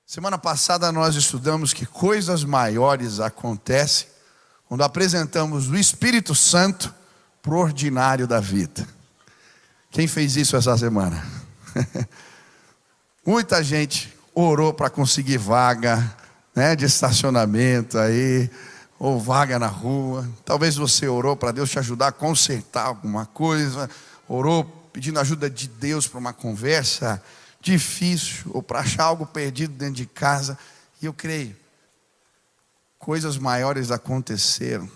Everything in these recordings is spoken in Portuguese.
Semana passada nós estudamos que coisas maiores acontecem quando apresentamos o Espírito Santo para o ordinário da vida. Quem fez isso essa semana? Muita gente orou para conseguir vaga, de estacionamento aí, ou vaga na rua. Talvez você orou para Deus te ajudar a consertar alguma coisa, orou pedindo ajuda de Deus para uma conversa difícil, ou para achar algo perdido dentro de casa. E eu creio, coisas maiores aconteceram.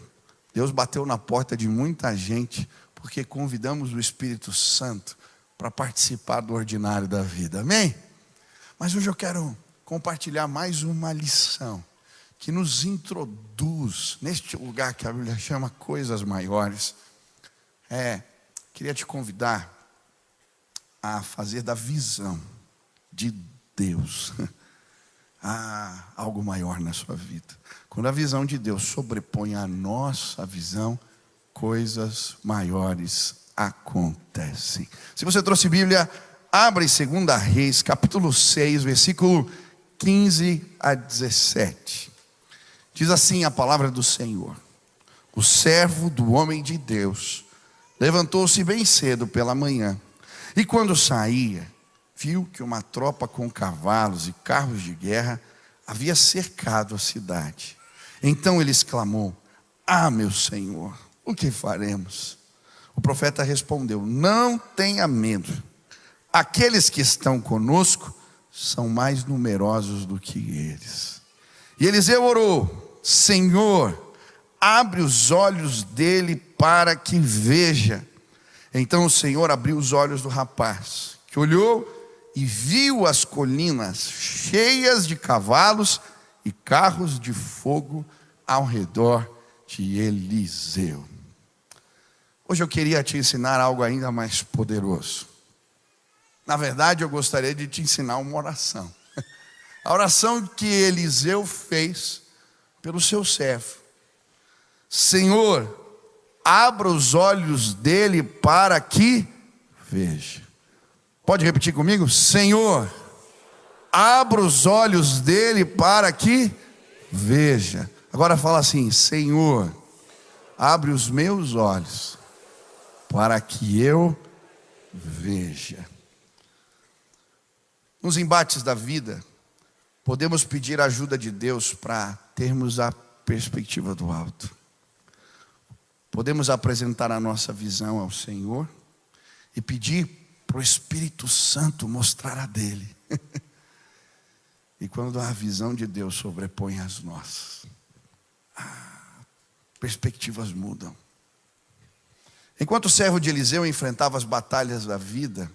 Deus bateu na porta de muita gente, porque convidamos o Espírito Santo para participar do ordinário da vida, amém? Mas hoje eu quero compartilhar mais uma lição, que nos introduz neste lugar que a Bíblia chama coisas maiores. Queria te convidar a fazer da visão de Deus algo maior na sua vida. Quando a visão de Deus sobrepõe a nossa visão, coisas maiores acontecem. Se você trouxe Bíblia, abra em 2 Reis, capítulo 6, versículo 15 a 17. Diz assim a palavra do Senhor: o servo do homem de Deus levantou-se bem cedo pela manhã, e quando saía, viu que uma tropa com cavalos e carros de guerra havia cercado a cidade. Então ele exclamou: meu Senhor, o que faremos? O profeta respondeu: não tenha medo, aqueles que estão conosco são mais numerosos do que eles. E Eliseu orou: Senhor, abre os olhos dele para que veja. Então o Senhor abriu os olhos do rapaz, que olhou e viu as colinas cheias de cavalos e carros de fogo ao redor de Eliseu. Hoje eu queria te ensinar algo ainda mais poderoso. Na verdade, eu gostaria de te ensinar uma oração. A oração que Eliseu fez pelo seu servo: Senhor, abra os olhos dele para que veja. Pode repetir comigo? Senhor, abra os olhos dele para que veja. Agora fala assim: Senhor, abre os meus olhos para que eu veja. Nos embates da vida, podemos pedir a ajuda de Deus para termos a perspectiva do alto. Podemos apresentar a nossa visão ao Senhor e pedir para o Espírito Santo mostrar a dele. E quando a visão de Deus sobrepõe as nossas, perspectivas mudam. Enquanto o servo de Eliseu enfrentava as batalhas da vida,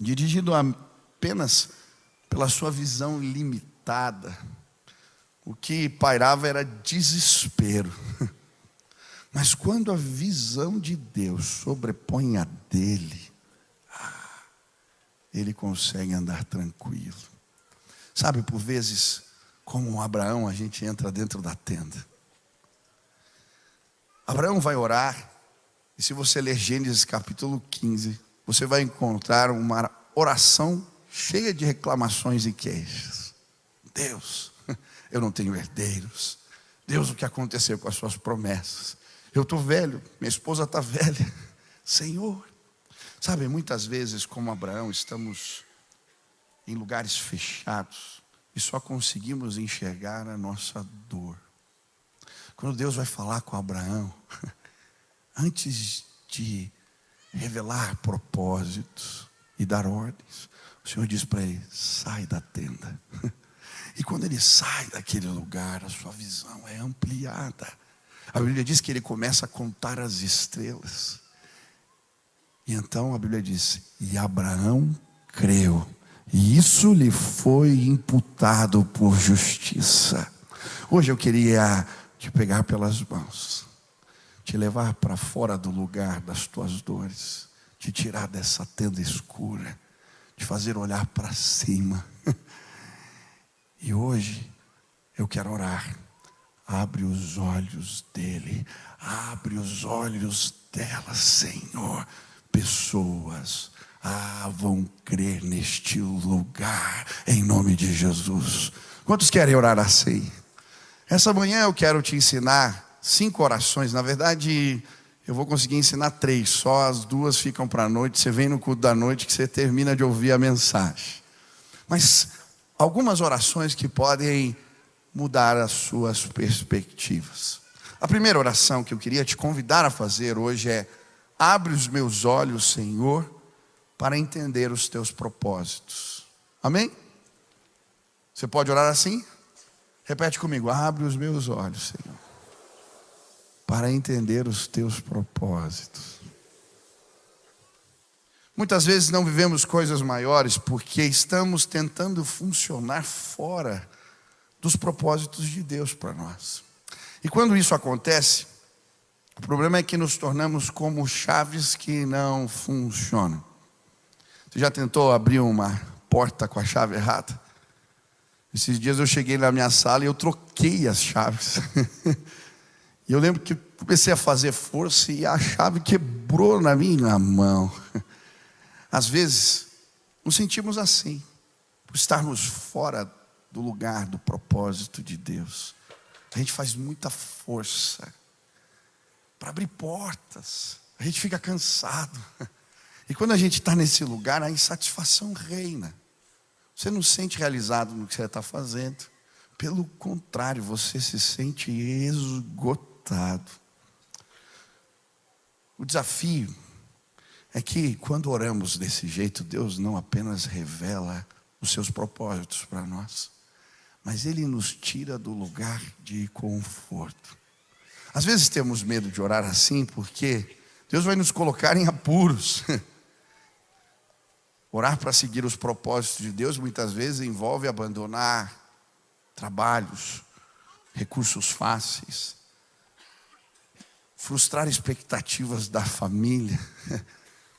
dirigido apenas pela sua visão limitada, o que pairava era desespero. Mas quando a visão de Deus sobrepõe a dele, ele consegue andar tranquilo. Sabe, por vezes, como Abraão, a gente entra dentro da tenda. Abraão vai orar, e se você ler Gênesis capítulo 15, você vai encontrar uma oração cheia de reclamações e queixas. Deus, eu não tenho herdeiros. Deus, o que aconteceu com as suas promessas? Eu estou velho, minha esposa está velha. Senhor, sabe, muitas vezes, como Abraão, estamos em lugares fechados e só conseguimos enxergar a nossa dor. Quando Deus vai falar com Abraão, antes de revelar propósitos e dar ordens, o Senhor diz para ele: sai da tenda. E quando ele sai daquele lugar, a sua visão é ampliada. A Bíblia diz que ele começa a contar as estrelas. E então a Bíblia diz: e Abraão creu, e isso lhe foi imputado por justiça. Hoje eu queria te pegar pelas mãos, te levar para fora do lugar das tuas dores, te tirar dessa tenda escura, te fazer olhar para cima. E hoje eu quero orar. Abre os olhos dele, abre os olhos dela, Senhor. Pessoas vão crer neste lugar, em nome de Jesus. Quantos querem orar assim? Essa manhã eu quero te ensinar 5 orações. Na verdade, eu vou conseguir ensinar 3, só as 2 ficam para a noite. Você vem no culto da noite que você termina de ouvir a mensagem. Mas algumas orações que podem mudar as suas perspectivas. A primeira oração que eu queria te convidar a fazer hoje é: abre os meus olhos, Senhor, para entender os teus propósitos. Amém? Você pode orar assim? Repete comigo: abre os meus olhos, Senhor, para entender os teus propósitos. Muitas vezes não vivemos coisas maiores porque estamos tentando funcionar fora dos propósitos de Deus para nós. E quando isso acontece, o problema é que nos tornamos como chaves que não funcionam. Você já tentou abrir uma porta com a chave errada? Esses dias eu cheguei na minha sala e eu troquei as chaves. E eu lembro que comecei a fazer força e a chave quebrou na minha mão. Às vezes, nos sentimos assim, por estarmos fora do lugar do propósito de Deus. A gente faz muita força para abrir portas. A gente fica cansado. E quando a gente está nesse lugar, a insatisfação reina. Você não se sente realizado no que você está fazendo. Pelo contrário, você se sente esgotado. O desafio é que quando oramos desse jeito, Deus não apenas revela os seus propósitos para nós, mas Ele nos tira do lugar de conforto. Às vezes temos medo de orar assim porque Deus vai nos colocar em apuros. Orar para seguir os propósitos de Deus muitas vezes envolve abandonar trabalhos, recursos fáceis, frustrar expectativas da família,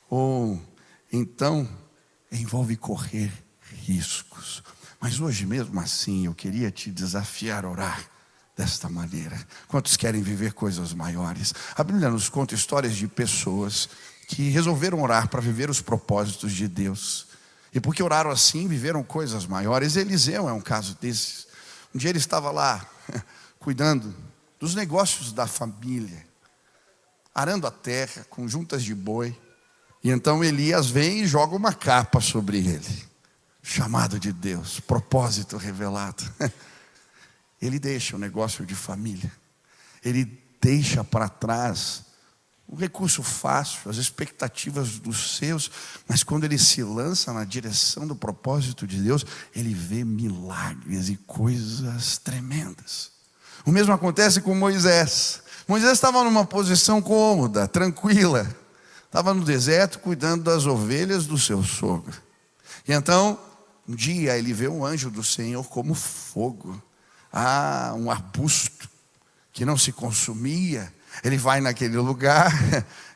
ou então envolve correr riscos. Mas hoje mesmo assim eu queria te desafiar a orar desta maneira. Quantos querem viver coisas maiores? A Bíblia nos conta histórias de pessoas que resolveram orar para viver os propósitos de Deus. E porque oraram assim, viveram coisas maiores. Eliseu é um caso desses. Um dia ele estava lá, cuidando dos negócios da família, arando a terra com juntas de boi. E então Elias vem e joga uma capa sobre ele. Chamado de Deus, propósito revelado. Ele deixa o negócio de família. Ele deixa para trás o recurso fácil, as expectativas dos seus, mas quando ele se lança na direção do propósito de Deus, ele vê milagres e coisas tremendas. O mesmo acontece com Moisés. Moisés estava numa posição cômoda, tranquila. Estava no deserto cuidando das ovelhas do seu sogro. E então, um dia ele vê um anjo do Senhor como fogo. Um arbusto que não se consumia. Ele vai naquele lugar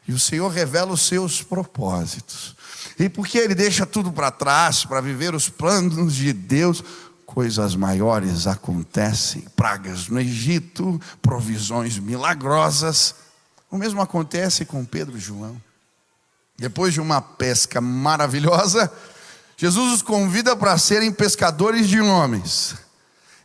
e o Senhor revela os seus propósitos. E porque ele deixa tudo para trás para viver os planos de Deus, coisas maiores acontecem. Pragas no Egito, provisões milagrosas. O mesmo acontece com Pedro e João. Depois de uma pesca maravilhosa, Jesus os convida para serem pescadores de homens.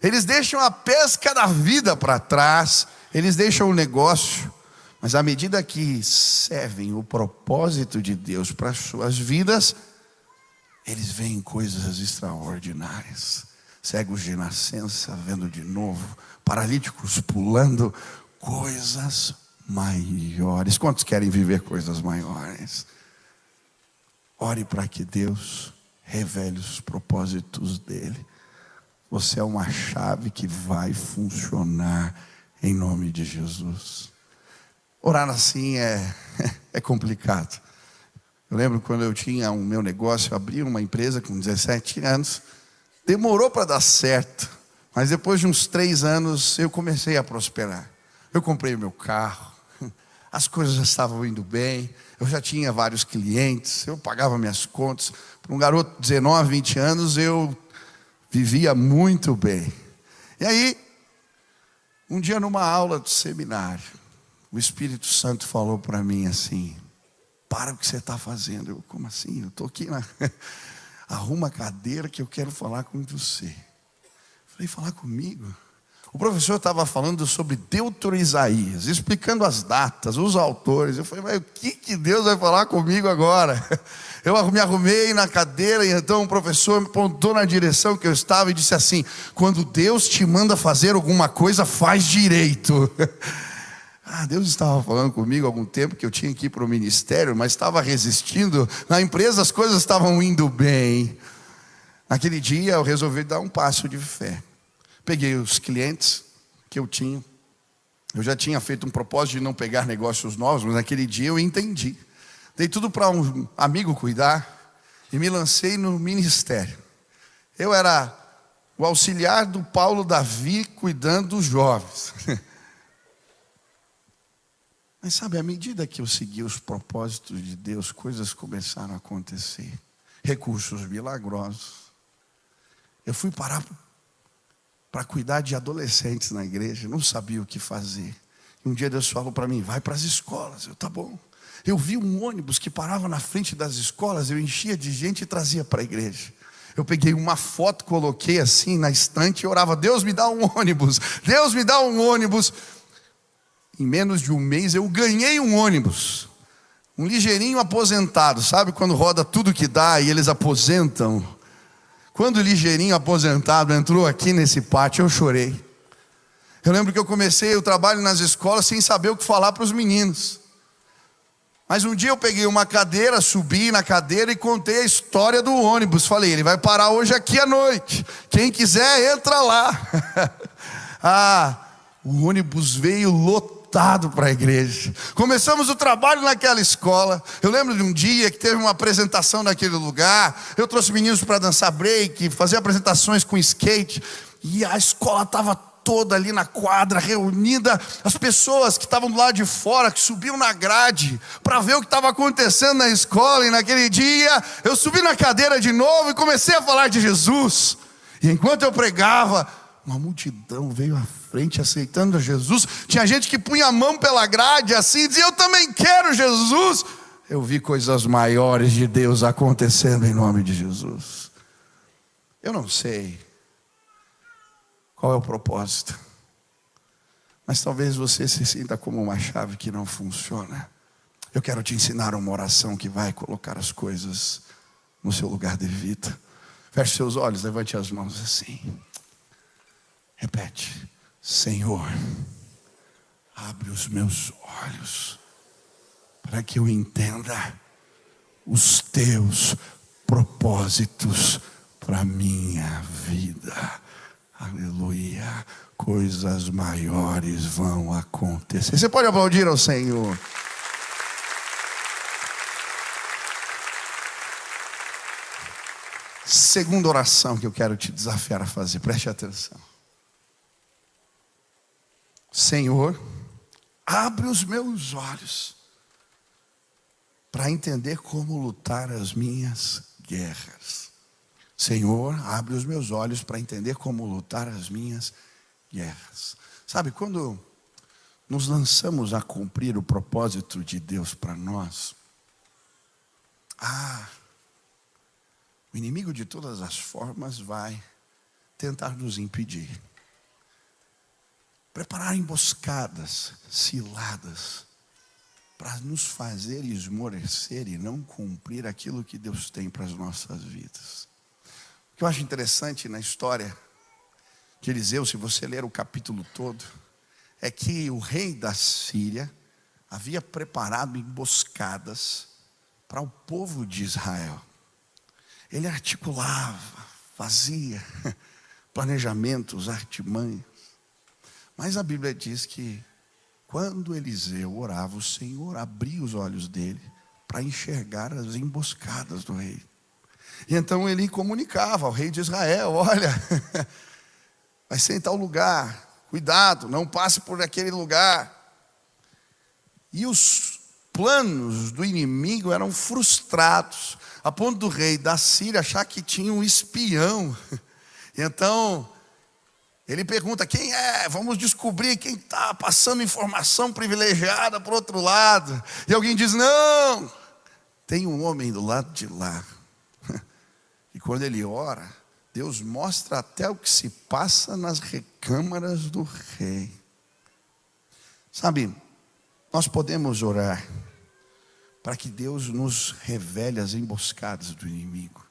Eles deixam a pesca da vida para trás. Eles deixam o negócio, mas à medida que servem o propósito de Deus para as suas vidas, eles veem coisas extraordinárias. Cegos de nascença vendo de novo, paralíticos pulando, coisas maiores. Quantos querem viver coisas maiores? Ore para que Deus revele os propósitos dele. Você é uma chave que vai funcionar em nome de Jesus. Orar assim é complicado. Eu lembro quando eu tinha o meu negócio, eu abri uma empresa com 17 anos. Demorou para dar certo, mas depois de uns 3 anos eu comecei a prosperar. Eu comprei o meu carro, as coisas já estavam indo bem, eu já tinha vários clientes, eu pagava minhas contas. Para um garoto de 19, 20 anos, eu vivia muito bem. E aí, um dia numa aula de seminário, o Espírito Santo falou para mim assim: para o que você está fazendo. Eu, como assim? Eu estou aqui arruma a cadeira que eu quero falar com você. Falei, falar comigo? O professor estava falando sobre Deutero e Isaías, explicando as datas, os autores. Eu falei, mas o que Deus vai falar comigo agora? Eu me arrumei na cadeira e então o professor me apontou na direção que eu estava e disse assim: quando Deus te manda fazer alguma coisa, faz direito. Deus estava falando comigo há algum tempo que eu tinha que ir para o ministério, mas estava resistindo. Na empresa as coisas estavam indo bem. Naquele dia eu resolvi dar um passo de fé. Peguei os clientes que eu tinha. Eu já tinha feito um propósito de não pegar negócios novos, mas naquele dia eu entendi. Dei tudo para um amigo cuidar e me lancei no ministério. Eu era o auxiliar do Paulo Davi cuidando dos jovens. Mas sabe, à medida que eu segui os propósitos de Deus, coisas começaram a acontecer. Recursos milagrosos. Eu fui parar para cuidar de adolescentes na igreja, não sabia o que fazer. E um dia Deus falou para mim, vai para as escolas. Eu, tá bom. Eu vi um ônibus que parava na frente das escolas, eu enchia de gente e trazia para a igreja. Eu peguei uma foto, coloquei assim na estante e orava, Deus me dá um ônibus, Deus me dá um ônibus. Em menos de um mês eu ganhei um ônibus, um ligeirinho aposentado, sabe quando roda tudo que dá e eles aposentam? Quando o ligeirinho aposentado entrou aqui nesse pátio, eu chorei. Eu lembro que eu comecei o trabalho nas escolas sem saber o que falar para os meninos. Mas um dia eu peguei uma cadeira, subi na cadeira e contei a história do ônibus. Falei, ele vai parar hoje aqui à noite. Quem quiser, entra lá. O ônibus veio lotado para a igreja. Começamos o trabalho naquela escola. Eu lembro de um dia que teve uma apresentação naquele lugar. Eu trouxe meninos para dançar break, fazer apresentações com skate. E a escola estava toda ali na quadra, reunida. As pessoas que estavam do lado de fora, que subiam na grade para ver o que estava acontecendo na escola. E naquele dia eu subi na cadeira de novo e comecei a falar de Jesus. E enquanto eu pregava, uma multidão veio à frente aceitando Jesus. Tinha gente que punha a mão pela grade assim e dizia, eu também quero Jesus. Eu vi coisas maiores de Deus acontecendo em nome de Jesus. Eu não sei qual é o propósito, mas talvez você se sinta como uma chave que não funciona. Eu quero te ensinar uma oração que vai colocar as coisas no seu lugar devido. Feche seus olhos, levante as mãos assim. Repete, Senhor, abre os meus olhos para que eu entenda os teus propósitos para a minha vida. Aleluia, coisas maiores vão acontecer. Você pode aplaudir ao Senhor. Segunda oração que eu quero te desafiar a fazer, preste atenção. Senhor, abre os meus olhos para entender como lutar as minhas guerras. Senhor, abre os meus olhos para entender como lutar as minhas guerras. Sabe, quando nos lançamos a cumprir o propósito de Deus para nós, o inimigo de todas as formas vai tentar nos impedir. Preparar emboscadas, ciladas, para nos fazer esmorecer e não cumprir aquilo que Deus tem para as nossas vidas. O que eu acho interessante na história de Eliseu, se você ler o capítulo todo, é que o rei da Síria havia preparado emboscadas para o povo de Israel. Ele articulava, fazia planejamentos, artimanhas. Mas a Bíblia diz que quando Eliseu orava, o Senhor abria os olhos dele para enxergar as emboscadas do rei. E então ele comunicava ao rei de Israel, olha, vai ser em tal lugar, cuidado, não passe por aquele lugar. E os planos do inimigo eram frustrados, a ponto do rei da Síria achar que tinha um espião. E então ele pergunta, quem é? Vamos descobrir quem está passando informação privilegiada para o outro lado. E alguém diz, não, tem um homem do lado de lá, e quando ele ora, Deus mostra até o que se passa nas recâmaras do rei. Sabe, nós podemos orar para que Deus nos revele as emboscadas do inimigo.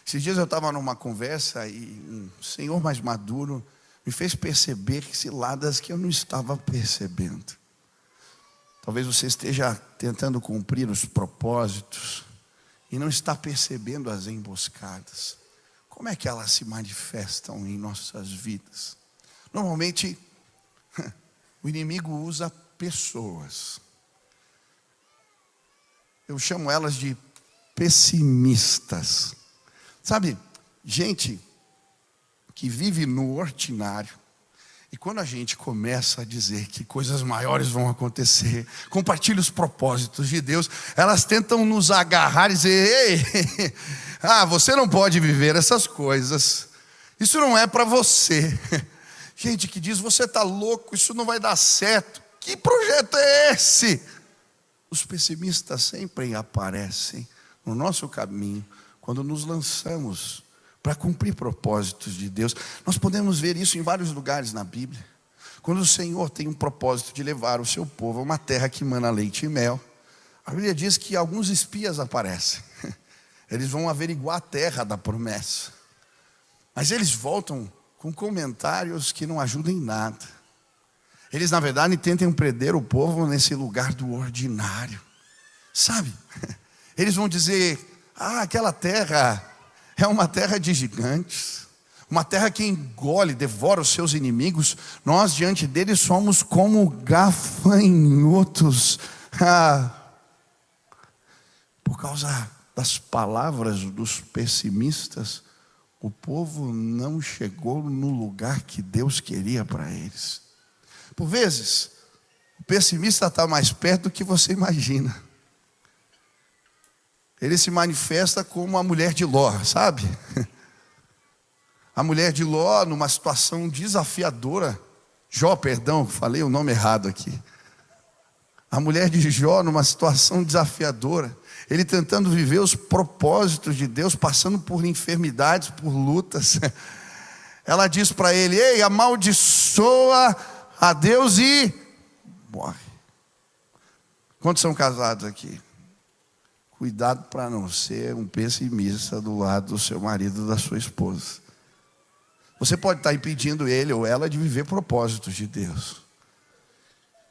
Esses dias eu estava numa conversa e um senhor mais maduro me fez perceber ciladas que eu não estava percebendo. Talvez você esteja tentando cumprir os propósitos e não está percebendo as emboscadas. Como é que elas se manifestam em nossas vidas? Normalmente, o inimigo usa pessoas. Eu chamo elas de pessimistas. Sabe, gente que vive no ordinário. E quando a gente começa a dizer que coisas maiores vão acontecer, compartilha os propósitos de Deus, elas tentam nos agarrar e dizer: ei, você não pode viver essas coisas, isso não é para você. Gente que diz: você está louco, isso não vai dar certo, que projeto é esse? Os pessimistas sempre aparecem no nosso caminho quando nos lançamos para cumprir propósitos de Deus. Nós podemos ver isso em vários lugares na Bíblia. Quando o Senhor tem um propósito de levar o seu povo a uma terra que emana leite e mel, a Bíblia diz que alguns espias aparecem. Eles vão averiguar a terra da promessa, mas eles voltam com comentários que não ajudam em nada. Eles, na verdade, tentam prender o povo nesse lugar do ordinário. Sabe? Eles vão dizer: aquela terra é uma terra de gigantes, uma terra que engole, devora os seus inimigos. Nós diante deles somos como gafanhotos. Por causa das palavras dos pessimistas, o povo não chegou no lugar que Deus queria para eles. Por vezes, o pessimista está mais perto do que você imagina. Ele se manifesta como a mulher de Ló, sabe? A mulher de Ló, numa situação desafiadora. Jó, perdão, falei o nome errado aqui. A mulher de Jó, numa situação desafiadora. Ele tentando viver os propósitos de Deus, passando por enfermidades, por lutas. Ela diz para ele: ei, amaldiçoa a Deus e morre. Quantos são casados aqui? Cuidado para não ser um pessimista do lado do seu marido, da sua esposa. Você pode estar impedindo ele ou ela de viver propósitos de Deus.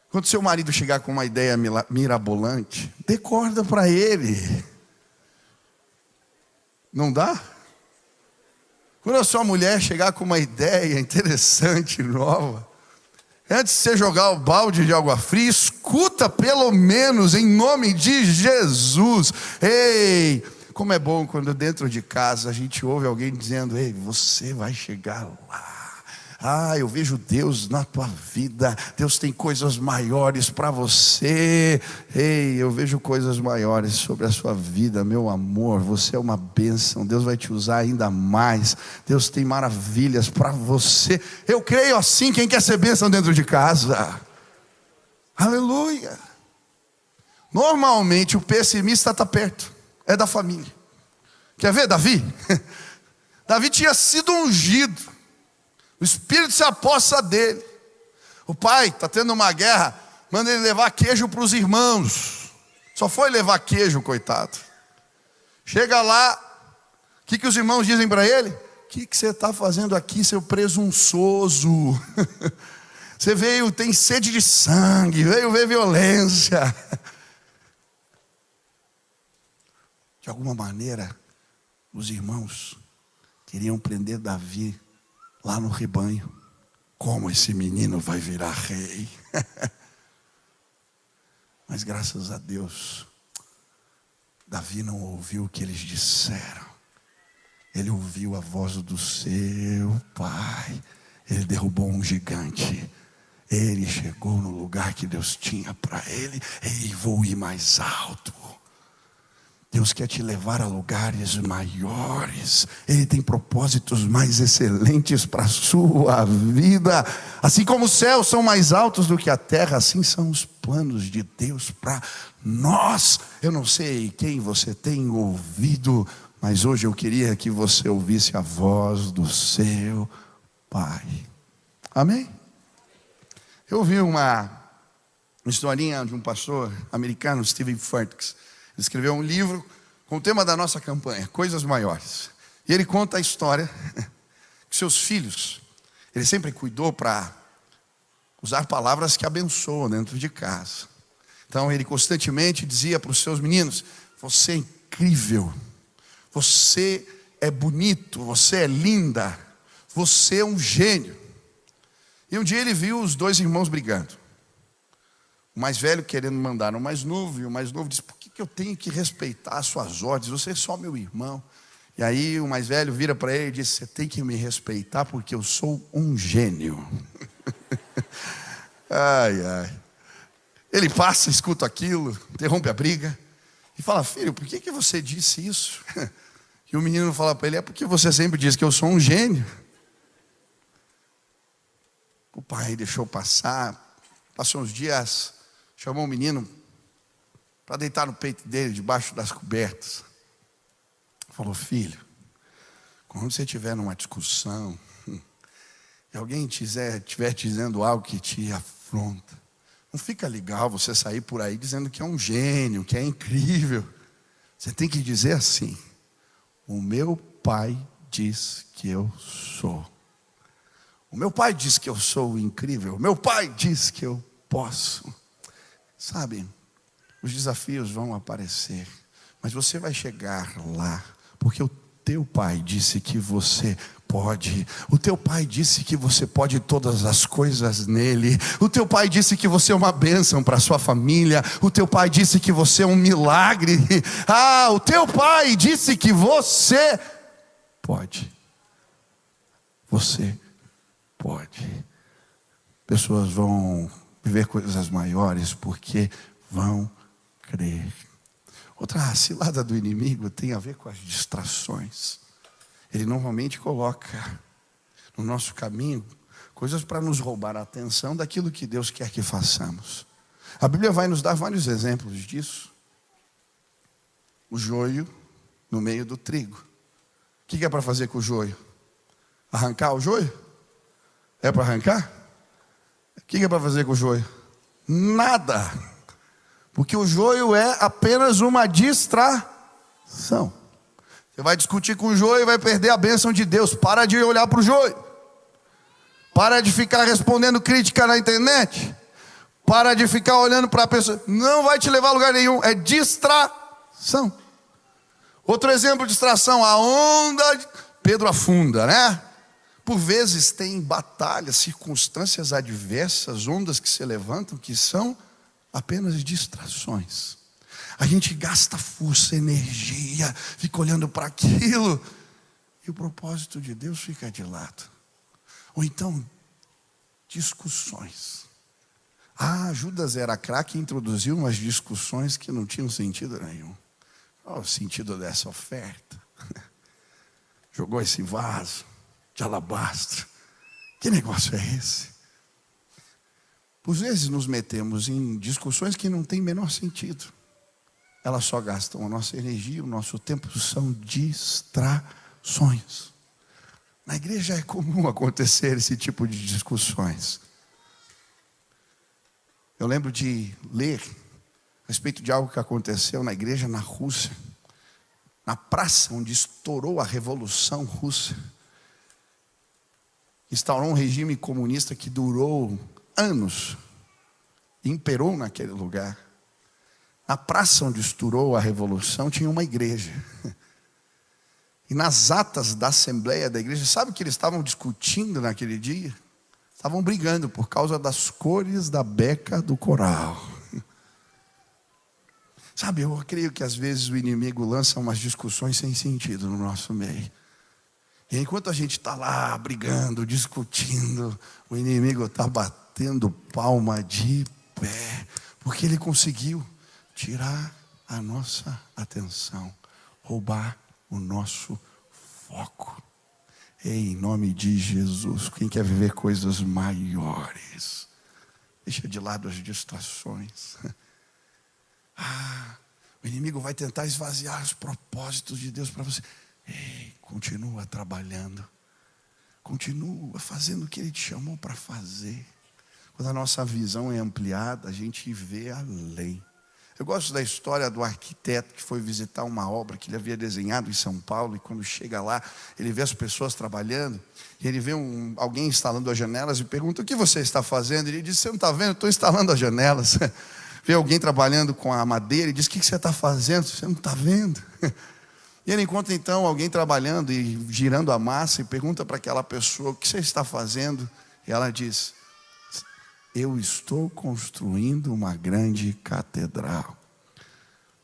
Quando seu marido chegar com uma ideia mirabolante, dê corda para ele. Não dá? Quando a sua mulher chegar com uma ideia interessante, nova, antes de você jogar o balde de água fria, escuta pelo menos em nome de Jesus. Ei, como é bom quando dentro de casa a gente ouve alguém dizendo: ei, você vai chegar lá. Eu vejo Deus na tua vida. Deus tem coisas maiores para você. Ei, eu vejo coisas maiores sobre a sua vida, meu amor. Você é uma bênção. Deus vai te usar ainda mais. Deus tem maravilhas para você. Eu creio assim. Quem quer ser bênção dentro de casa? Aleluia. Normalmente o pessimista está perto, é da família. Quer ver Davi? Davi tinha sido ungido. O Espírito se apossa dele. O pai está tendo uma guerra, manda ele levar queijo para os irmãos. Só foi levar queijo, coitado. Chega lá, o que os irmãos dizem para ele? O que você está fazendo aqui, seu presunçoso? Você veio, tem sede de sangue, veio ver violência. De alguma maneira, os irmãos queriam prender Davi lá no rebanho. Como esse menino vai virar rei? Mas graças a Deus, Davi não ouviu o que eles disseram. Ele ouviu a voz do seu pai. Ele derrubou um gigante. Ele chegou no lugar que Deus tinha para ele. Ei, vou ir mais alto. Deus quer te levar a lugares maiores. Ele tem propósitos mais excelentes para a sua vida. Assim como os céus são mais altos do que a terra, assim são os planos de Deus para nós. Eu não sei quem você tem ouvido, mas hoje eu queria que você ouvisse a voz do seu Pai. Amém? Eu ouvi uma historinha de um pastor americano, Steven Furtick. Ele escreveu um livro com o tema da nossa campanha, Coisas Maiores. E ele conta a história que seus filhos, ele sempre cuidou para usar palavras que abençoam dentro de casa. Então ele constantemente dizia para os seus meninos: você é incrível, você é bonito, você é linda, você é um gênio. E um dia ele viu os dois irmãos brigando. O mais velho querendo mandar no mais novo, e o mais novo disse: por que eu tenho que respeitar as suas ordens? Você é só meu irmão. E aí o mais velho vira para ele e diz: você tem que me respeitar porque eu sou um gênio. Ai, ai. Ele passa, escuta aquilo, interrompe a briga e fala: filho, por que você disse isso? E o menino fala para ele: é porque você sempre diz que eu sou um gênio. O pai deixou passar, passou uns dias, chamou o menino para deitar no peito dele, debaixo das cobertas. Falou: filho, quando você estiver numa discussão e alguém estiver dizendo algo que te afronta, não fica legal você sair por aí dizendo que é um gênio, que é incrível. Você tem que dizer assim: o meu pai diz que eu sou. O meu pai diz que eu sou incrível. O meu pai diz que eu posso. Sabe, os desafios vão aparecer, mas você vai chegar lá, porque o teu pai disse que você pode. O teu pai disse que você pode todas as coisas nele. O teu pai disse que você é uma bênção para a sua família. O teu pai disse que você é um milagre. O teu pai disse que você pode. Você pode. Pessoas vão viver coisas maiores porque vão crer. Outra cilada do inimigo tem a ver com as distrações. Ele normalmente coloca no nosso caminho coisas para nos roubar a atenção daquilo que Deus quer que façamos. A Bíblia vai nos dar vários exemplos disso. O joio no meio do trigo. O que é para fazer com o joio? Arrancar o joio? É para arrancar? O que é para fazer com o joio? Nada. Porque o joio é apenas uma distração. Você vai discutir com o joio e vai perder a bênção de Deus. Para de olhar para o joio. Para de ficar respondendo crítica na internet. Para de ficar olhando para a pessoa. Não vai te levar a lugar nenhum. É distração. Outro exemplo de distração: a onda. Pedro afunda, né? Por vezes tem batalhas, circunstâncias adversas, ondas que se levantam, que são apenas distrações. A gente gasta força, energia, fica olhando para aquilo, e o propósito de Deus fica de lado. Ou então, discussões. Judas era craque e introduziu umas discussões que não tinham sentido nenhum. Qual o sentido dessa oferta? Jogou esse vaso de alabastro. Que negócio é esse? Por vezes nos metemos em discussões que não têm menor sentido. Elas só gastam a nossa energia, o nosso tempo, são distrações. Na igreja é comum acontecer esse tipo de discussões. Eu lembro de ler a respeito de algo que aconteceu na igreja na Rússia, na praça onde estourou a Revolução Russa. Instaurou um regime comunista que durou anos, imperou naquele lugar. Na praça onde estourou a revolução tinha uma igreja. E nas atas da assembleia da igreja, sabe o que eles estavam discutindo naquele dia? Estavam brigando por causa das cores da beca do coral. Sabe, eu creio que às vezes o inimigo lança umas discussões sem sentido no nosso meio. E enquanto a gente está lá brigando, discutindo, o inimigo está batendo palma de pé, porque ele conseguiu tirar a nossa atenção, roubar o nosso foco. Ei, em nome de Jesus, quem quer viver coisas maiores, deixa de lado as distrações. O inimigo vai tentar esvaziar os propósitos de Deus para você. Ei, continua trabalhando. Continua fazendo o que Ele te chamou para fazer. Quando a nossa visão é ampliada, a gente vê além. Eu gosto da história do arquiteto que foi visitar uma obra que ele havia desenhado em São Paulo. E quando chega lá, ele vê as pessoas trabalhando. E ele vê alguém instalando as janelas e pergunta: o que você está fazendo? Ele diz: você não está vendo? Estou instalando as janelas. Vê alguém trabalhando com a madeira e diz: o que você está fazendo? Você não está vendo? E ele encontra então alguém trabalhando e girando a massa e pergunta para aquela pessoa: o que você está fazendo? E ela diz: eu estou construindo uma grande catedral.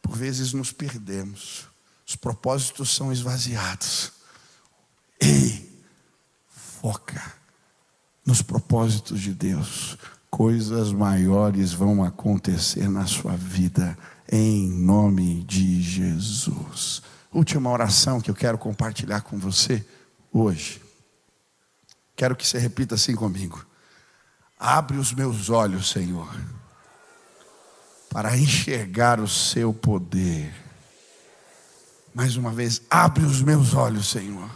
Por vezes nos perdemos, os propósitos são esvaziados. Ei, foca nos propósitos de Deus. Coisas maiores vão acontecer na sua vida, em nome de Jesus. Última oração que eu quero compartilhar com você hoje. Quero que você repita assim comigo: abre os meus olhos, Senhor, para enxergar o seu poder. Mais uma vez, abre os meus olhos, Senhor,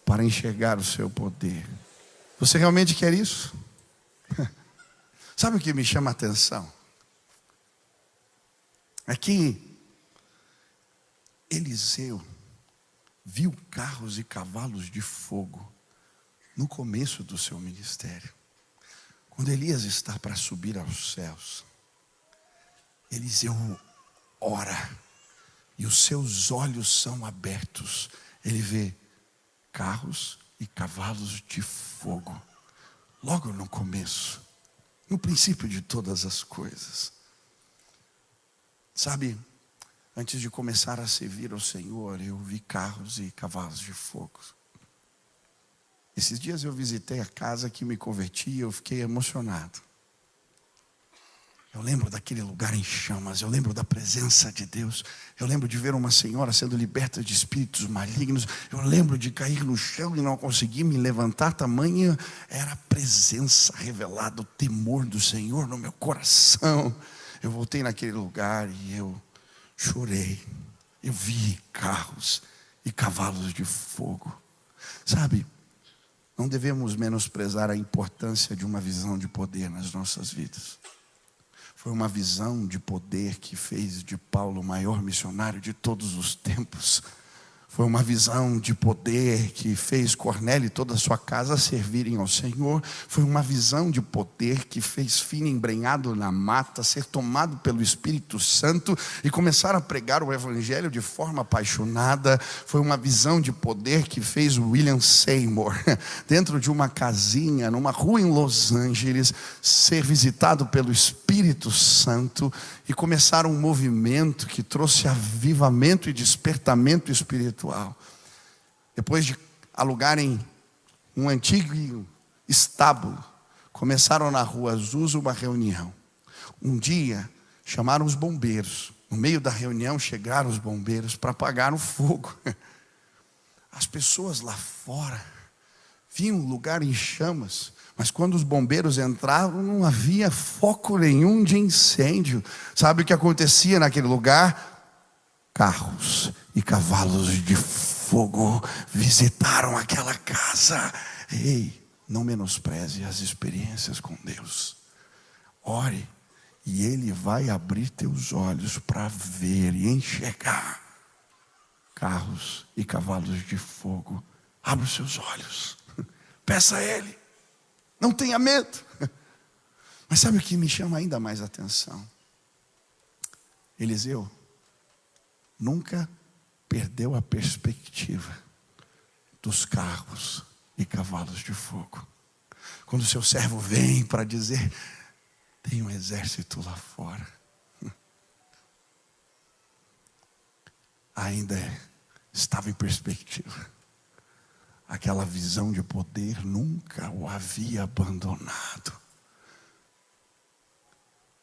para enxergar o seu poder. Você realmente quer isso? Sabe o que me chama a atenção? É que Eliseu viu carros e cavalos de fogo no começo do seu ministério. Quando Elias está para subir aos céus, Eliseu ora e os seus olhos são abertos. Ele vê carros e cavalos de fogo logo no começo, no princípio de todas as coisas. Sabe, antes de começar a servir ao Senhor, eu vi carros e cavalos de fogo. Esses dias eu visitei a casa que me converti e eu fiquei emocionado. Eu lembro daquele lugar em chamas, eu lembro da presença de Deus. Eu lembro de ver uma senhora sendo liberta de espíritos malignos. Eu lembro de cair no chão e não conseguir me levantar. Tamanha era a presença revelada, o temor do Senhor no meu coração. Eu voltei naquele lugar e eu chorei. Eu vi carros e cavalos de fogo. Sabe, não devemos menosprezar a importância de uma visão de poder nas nossas vidas. Foi uma visão de poder que fez de Paulo o maior missionário de todos os tempos. Foi uma visão de poder que fez Cornélio e toda a sua casa servirem ao Senhor. Foi uma visão de poder que fez Filho embrenhado na mata ser tomado pelo Espírito Santo e começar a pregar o Evangelho de forma apaixonada. Foi uma visão de poder que fez William Seymour, dentro de uma casinha, numa rua em Los Angeles, ser visitado pelo Espírito Santo e começar um movimento que trouxe avivamento e despertamento espiritual. Depois de alugarem um antigo estábulo, começaram na rua Azusa uma reunião. Um dia chamaram os bombeiros. No meio da reunião chegaram os bombeiros para apagar o fogo. As pessoas lá fora viam o lugar em chamas, mas quando os bombeiros entraram não havia foco nenhum de incêndio. Sabe o que acontecia naquele lugar? Carros e cavalos de fogo visitaram aquela casa. Ei, não menospreze as experiências com Deus. Ore e Ele vai abrir teus olhos para ver e enxergar carros e cavalos de fogo. Abra os seus olhos, peça a Ele, não tenha medo. Mas sabe o que me chama ainda mais atenção? Eliseu nunca perdeu a perspectiva dos carros e cavalos de fogo. Quando o seu servo vem para dizer: tem um exército lá fora, ainda estava em perspectiva. Aquela visão de poder nunca o havia abandonado.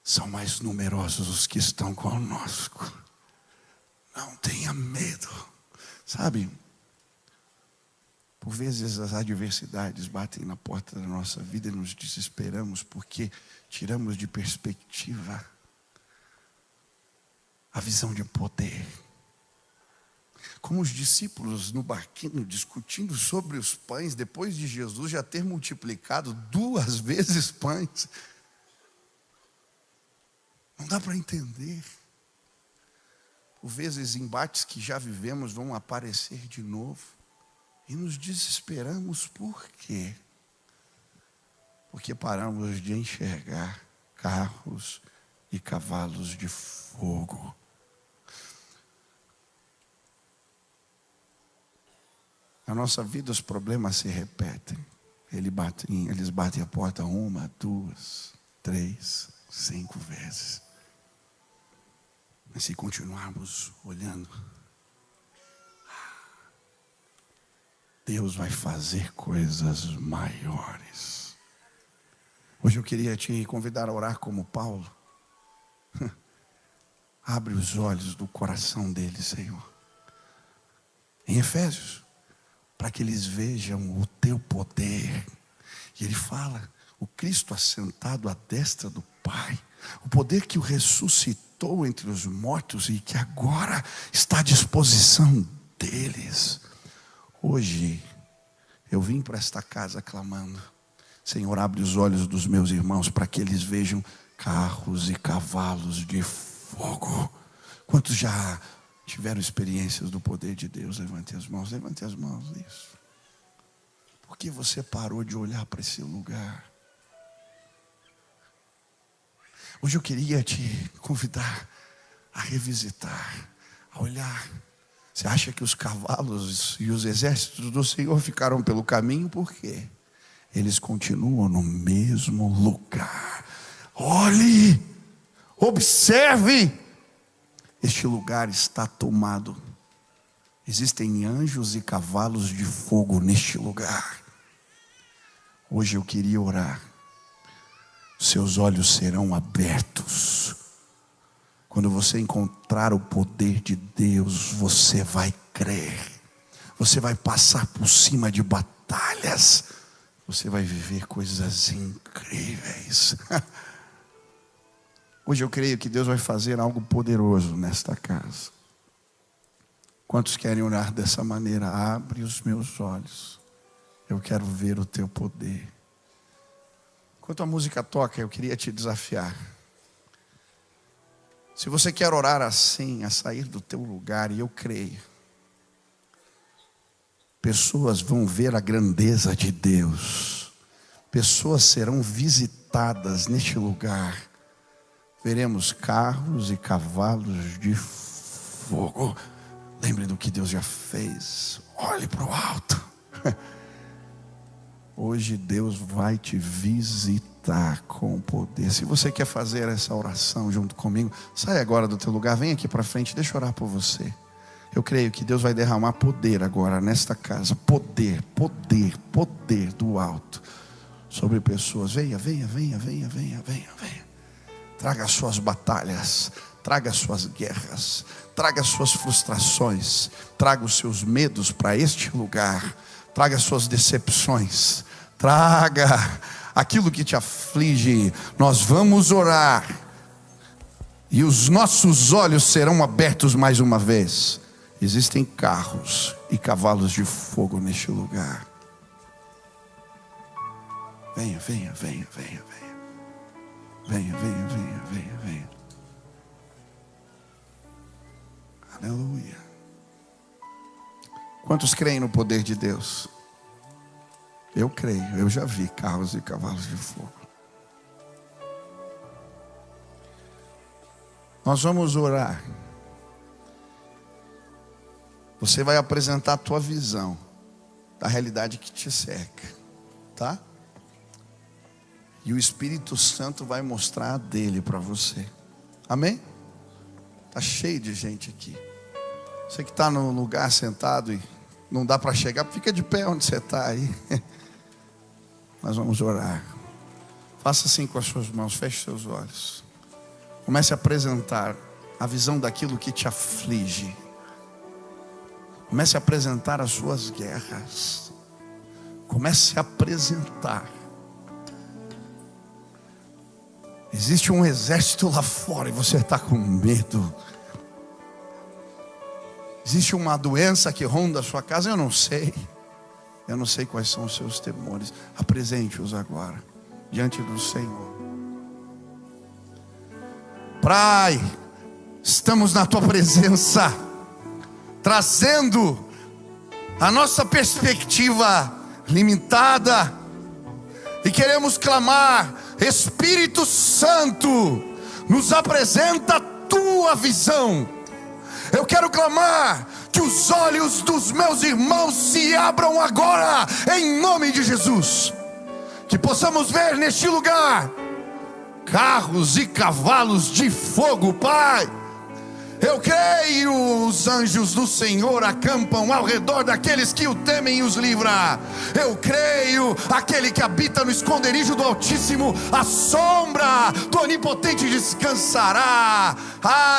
são mais numerosos os que estão conosco. Não tenha medo. Sabe, por vezes as adversidades batem na porta da nossa vida e nos desesperamos porque tiramos de perspectiva a visão de poder. Como os discípulos no barquinho discutindo sobre os pães, depois de Jesus já ter multiplicado 2 vezes pães. Não dá para entender. Por vezes embates que já vivemos vão aparecer de novo. E nos desesperamos por quê? Porque paramos de enxergar carros e cavalos de fogo. Na nossa vida os problemas se repetem. Eles batem a porta 1, 2, 3, 5 vezes. Mas se continuarmos olhando, Deus vai fazer coisas maiores. Hoje eu queria te convidar a orar como Paulo. Abre os olhos do coração deles, Senhor. Em Efésios, para que eles vejam o teu poder. E ele fala, o Cristo assentado à destra do Pai, o poder que o ressuscitou entre os mortos e que agora está à disposição deles. Hoje, eu vim para esta casa clamando, Senhor, abre os olhos dos meus irmãos para que eles vejam carros e cavalos de fogo. Quantos já tiveram experiências do poder de Deus? Levante as mãos, isso. Por que você parou de olhar para esse lugar? Hoje eu queria te convidar a revisitar, a olhar. Você acha que os cavalos e os exércitos do Senhor ficaram pelo caminho? Por quê? Eles continuam no mesmo lugar. Olhe, observe. Este lugar está tomado. Existem anjos e cavalos de fogo neste lugar. Hoje eu queria orar. Seus olhos serão abertos. Quando você encontrar o poder de Deus, você vai crer. Você vai passar por cima de batalhas. Você vai viver coisas incríveis. Hoje eu creio que Deus vai fazer algo poderoso nesta casa. Quantos querem orar dessa maneira? Abre os meus olhos. Eu quero ver o teu poder. Enquanto a música toca, eu queria te desafiar. Se você quer orar assim, a sair do teu lugar, e eu creio, pessoas vão ver a grandeza de Deus. Pessoas serão visitadas neste lugar. Veremos carros e cavalos de fogo. Lembre do que Deus já fez. Olhe para o alto. Hoje Deus vai te visitar com poder. Se você quer fazer essa oração junto comigo, sai agora do teu lugar, vem aqui para frente, deixa eu orar por você. Eu creio que Deus vai derramar poder agora nesta casa. Poder do alto sobre pessoas. Venha. Traga as suas batalhas, traga as suas guerras, traga as suas frustrações, traga os seus medos para este lugar, traga as suas decepções, traga aquilo que te aflige. Nós vamos orar e os nossos olhos serão abertos mais uma vez. Existem carros e cavalos de fogo neste lugar. Venha. Aleluia. Quantos creem no poder de Deus? Eu creio, eu já vi carros e cavalos de fogo. Nós vamos orar. Você vai apresentar a tua visão da realidade que te cerca, tá? E o Espírito Santo vai mostrar a dele para você. Amém? Está cheio de gente aqui. Você que está no lugar sentado e não dá para chegar, fica de pé onde você está aí. Nós vamos orar. Faça assim com as suas mãos, feche seus olhos. Comece a apresentar a visão daquilo que te aflige. Comece a apresentar as suas guerras. Comece a apresentar. Existe um exército lá fora e você está com medo. Existe uma doença que ronda a sua casa, eu não sei. Eu não sei quais são os seus temores. Apresente-os agora, diante do Senhor. Pai, estamos na Tua presença, trazendo a nossa perspectiva limitada, e queremos clamar: Espírito Santo, nos apresenta a Tua visão. Eu quero clamar que os olhos dos meus irmãos se abram agora, em nome de Jesus. Que possamos ver neste lugar carros e cavalos de fogo, Pai. Eu creio, os anjos do Senhor acampam ao redor daqueles que o temem e os livra. Eu creio, aquele que habita no esconderijo do Altíssimo, a sombra do Onipotente descansará.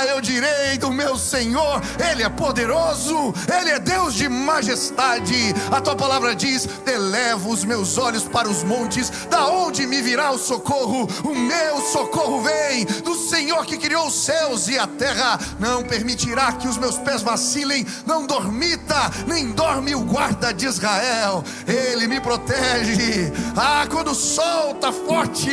Eu direi do meu Senhor, Ele é poderoso, Ele é Deus de majestade. A Tua palavra diz: elevo os meus olhos para os montes, da onde me virá o socorro? O meu socorro vem do Senhor que criou os céus e a terra. Não permitirá que os meus pés vacilem, não dormita, nem dorme o guarda de Israel. Ele me protege, quando o sol está forte,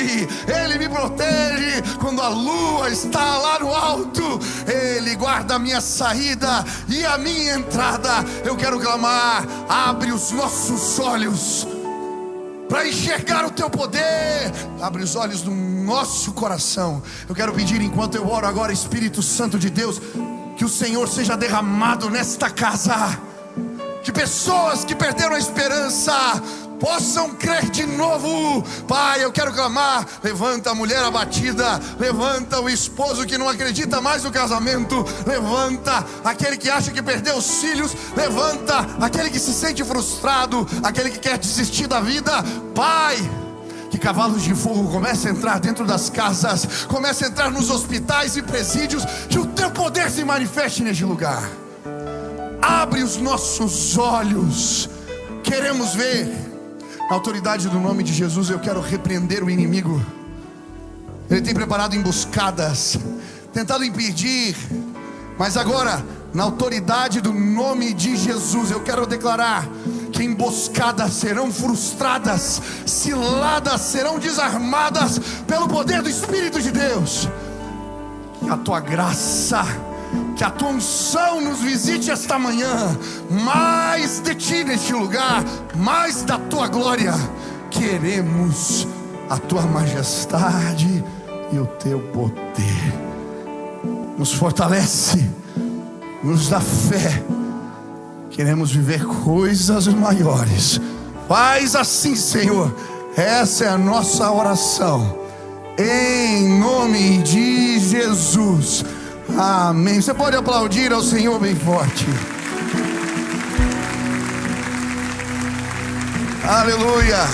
Ele me protege. Quando a lua está lá no alto, Ele guarda a minha saída e a minha entrada. Eu quero clamar: abre os nossos olhos para enxergar o Teu poder. Abre os olhos do nosso coração. Eu quero pedir, enquanto eu oro agora, Espírito Santo de Deus, que o Senhor seja derramado nesta casa. Que pessoas que perderam a esperança possam crer de novo. Pai, eu quero clamar: levanta a mulher abatida, levanta o esposo que não acredita mais no casamento, levanta aquele que acha que perdeu os filhos, levanta aquele que se sente frustrado, aquele que quer desistir da vida. Pai, que cavalos de fogo comecem a entrar dentro das casas, comecem a entrar nos hospitais e presídios, que o Teu poder se manifeste neste lugar. Abre os nossos olhos, queremos ver. Na autoridade do nome de Jesus, eu quero repreender o inimigo. Ele tem preparado emboscadas, tentado impedir, mas agora, na autoridade do nome de Jesus, eu quero declarar que emboscadas serão frustradas, ciladas serão desarmadas pelo poder do Espírito de Deus. Que a Tua graça, que a Tua unção nos visite esta manhã. Mais de Ti neste lugar, mais da Tua glória. Queremos a Tua majestade e o Teu poder. Nos fortalece, nos dá fé. Queremos viver coisas maiores. Faz assim, Senhor. Essa é a nossa oração, em nome de Jesus. Amém. Você pode aplaudir ao Senhor bem forte. Aleluia.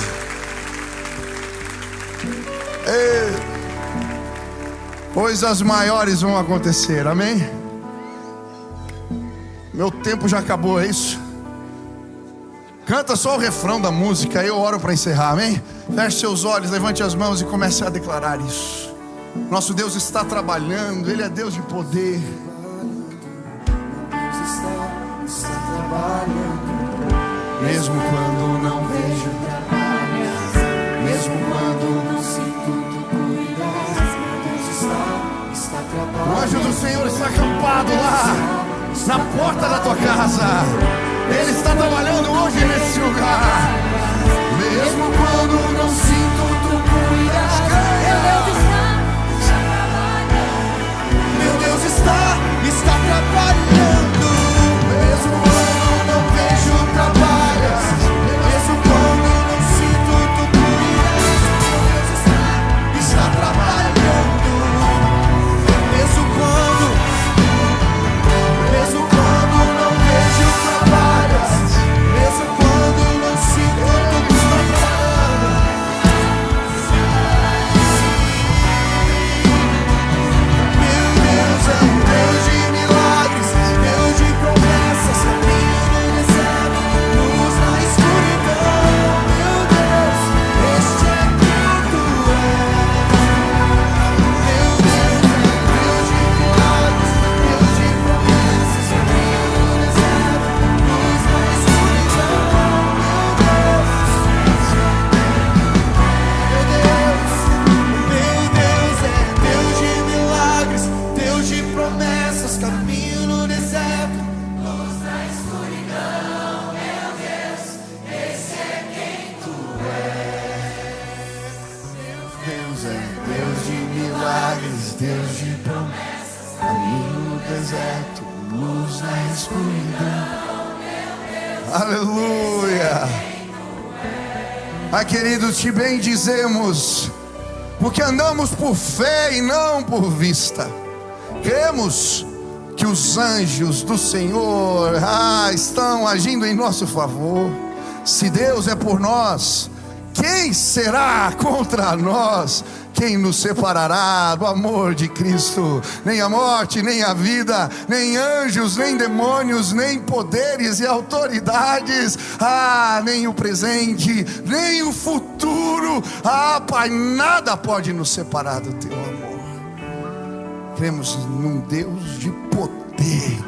Coisas maiores vão acontecer. Amém. Meu tempo já acabou, é isso? Canta só o refrão da música, aí eu oro para encerrar, amém? Feche seus olhos, levante as mãos e comece a declarar isso. Nosso Deus está trabalhando, Ele é Deus de poder. Deus está trabalhando. Mesmo quando não vejo, mesmo quando não sinto Tu cuidas, Deus está trabalhando. o anjo do Senhor está acampado lá na porta da tua casa. Ele está trabalhando hoje nesse lugar. Mesmo quando não sinto Tu cuidas, meu Deus está trabalhando. Mesmo quando não vejo trabalhas, mesmo quando não sinto Tu cuidas, Deus está trabalhando. Mesmo quando não vejo trabalhas, mesmo quando não sinto Tu cuidas, Deus de promessas, caminho no deserto, luz na escuridão. Aleluia. Queridos, te bendizemos, porque andamos por fé e não por vista. Cremos que os anjos do Senhor estão agindo em nosso favor. Se Deus é por nós, quem será contra nós? Quem nos separará do amor de Cristo? Nem a morte, nem a vida, nem anjos, nem demônios, nem poderes e autoridades, nem o presente, nem o futuro. Pai, nada pode nos separar do teu amor. Cremos num Deus de poder.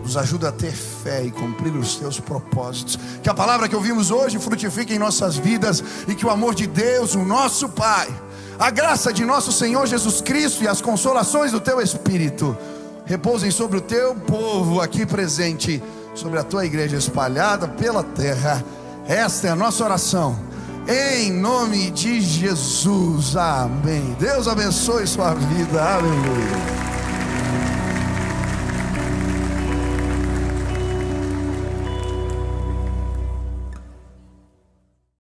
Nos ajuda a ter fé e cumprir os teus propósitos. Que a palavra que ouvimos hoje frutifique em nossas vidas, e que o amor de Deus, o nosso Pai, a graça de nosso Senhor Jesus Cristo e as consolações do teu Espírito repousem sobre o teu povo aqui presente, sobre a tua igreja espalhada pela terra. Esta é a nossa oração, em nome de Jesus, amém. Deus abençoe sua vida, aleluia.